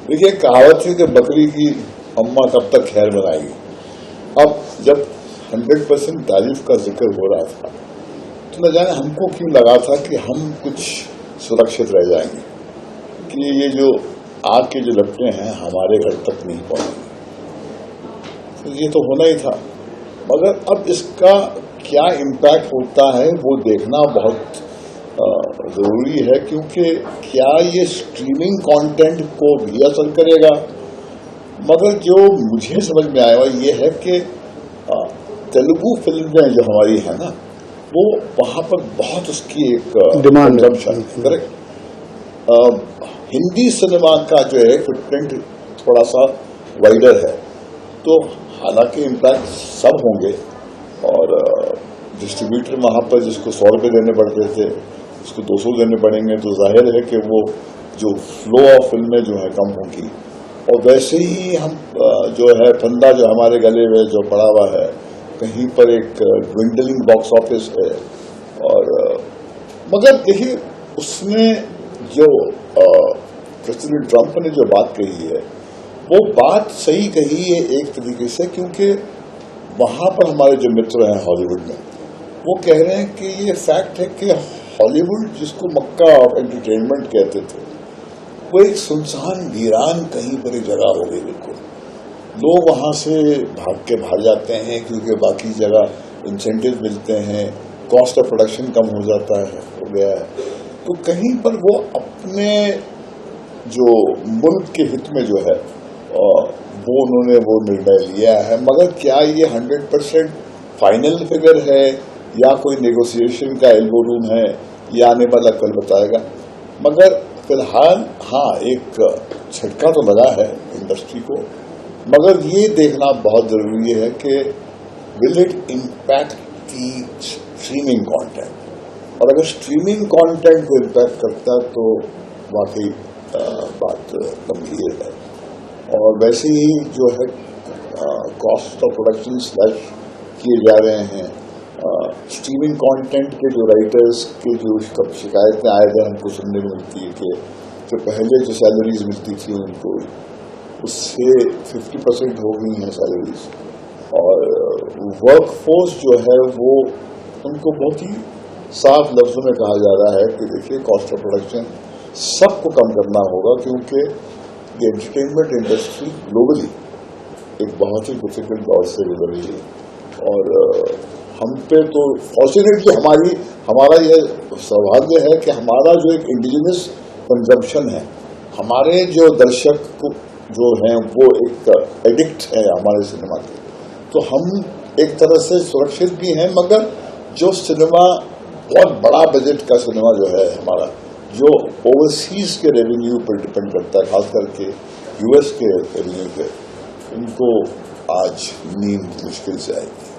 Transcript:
देखिए, कहावत है कि बकरी की अम्मा कब तक खैर बनाएगी। अब जब 100% तारीफ का जिक्र हो रहा था तो न जाने हमको क्यों लगा था कि हम कुछ सुरक्षित रह जाएंगे, कि ये जो आग के जो लपटें हैं हमारे घर तक नहीं पहुंचेंगे। तो ये तो होना ही था, मगर अब इसका क्या इम्पैक्ट होता है वो देखना बहुत जरूरी है, क्योंकि क्या ये स्ट्रीमिंग कंटेंट को भी असर करेगा। मगर जो मुझे समझ में आया ये है कि तेलुगु फिल्में जो हमारी है ना, वो वहां पर बहुत उसकी एक डिमांड कंजम्पशन है। करेक्ट। हिंदी सिनेमा का जो है फुटप्रिंट थोड़ा सा वाइडर है, तो हालांकि इम्पैक्ट सब होंगे और डिस्ट्रीब्यूटर वहां पर जिसको 100 रुपये देने पड़ते थे उसको 200 देने पड़ेंगे, तो जाहिर है कि वो जो फ्लो ऑफ फिल्में जो है कम होंगी। और वैसे ही हम जो है फंदा जो हमारे गले में जो पड़ा हुआ है, कहीं पर एक ड्विंडलिंग बॉक्स ऑफिस है। और मगर देखिए, उसमें जो प्रेसिडेंट ट्रंप ने जो बात कही है वो बात सही कही है एक तरीके से, क्योंकि वहां पर हमारे जो मित्र हैं हॉलीवुड में वो कह रहे हैं कि ये फैक्ट है कि हॉलीवुड जिसको मक्का ऑफ एंटरटेनमेंट कहते थे वो एक सुनसान वीरान कहीं पर एक जगह हो गई। बिल्कुल लोग वहां से भाग जाते हैं क्योंकि बाकी जगह इंसेंटिव मिलते हैं, कॉस्ट ऑफ प्रोडक्शन कम हो जाता है, हो गया है। तो कहीं पर वो अपने जो मुल्क के हित में जो है वो उन्होंने वो निर्णय लिया है। मगर क्या ये 100% फाइनल फिगर है या कोई नेगोशिएशन का एल्बो रूम है, ये आने वाला कल बताएगा। मगर फिलहाल हाँ, एक झटका तो लगा है इंडस्ट्री को, मगर ये देखना बहुत जरूरी है कि will it impact the streaming content. और अगर स्ट्रीमिंग कंटेंट को इम्पैक्ट करता है तो वाकई बात गंभीर है। और वैसे ही जो है कॉस्ट ऑफ प्रोडक्शन स्लैश किए जा रहे हैं, स्ट्रीमिंग कंटेंट के जो राइटर्स के जो शिकायतें आए थे हमको सुनने को मिलती है कि जो पहले जो सैलरीज मिलती थी उनको उससे 50% हो गई हैं सैलरीज। और वर्क फोर्स जो है वो उनको बहुत ही साफ लफ्जों में कहा जा रहा है कि देखिए, कॉस्ट ऑफ प्रोडक्शन सबको कम करना होगा, क्योंकि ये एंटरटेनमेंट इंडस्ट्री ग्लोबली एक बहुत ही डिफिकल्ट दौर से गुजर रही है। और हम पे तो फॉर्चुनेटली हमारा ये सौभाग्य है कि हमारा जो एक इंडिजिनस कंजम्पशन है, हमारे जो दर्शक जो हैं वो एक एडिक्ट है हमारे सिनेमा के, तो हम एक तरह से सुरक्षित भी हैं। मगर जो सिनेमा बहुत बड़ा बजट का सिनेमा जो है हमारा, जो ओवरसीज के रेवेन्यू पर डिपेंड करता है, खास करके यूएस के रेवेन्यू पे, उनको आज नींद मुश्किल से आएगी।